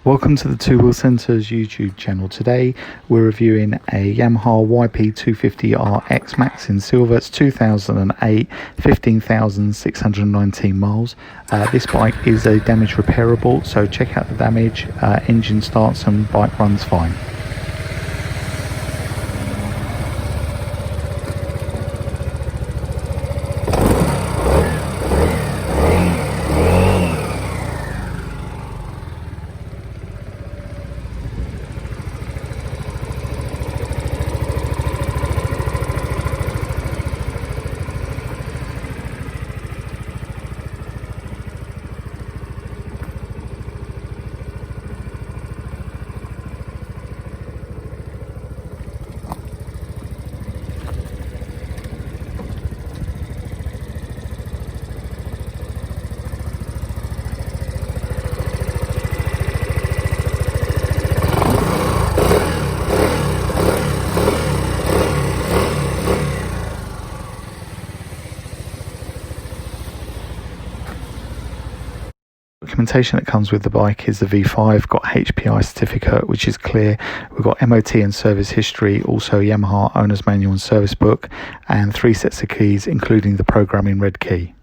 Welcome to the Two Wheel Centres YouTube channel. Today we're reviewing a Yamaha YP250R Xmax in silver. It's 2008, 15,619 miles. This bike is a damage repairable, so check out the damage. Engine starts and bike runs fine. Documentation that comes with the bike is the V5, got HPI certificate, which is clear. We've got MOT and service history, also Yamaha owner's manual and service book, and 3 sets of keys, including the programming red key.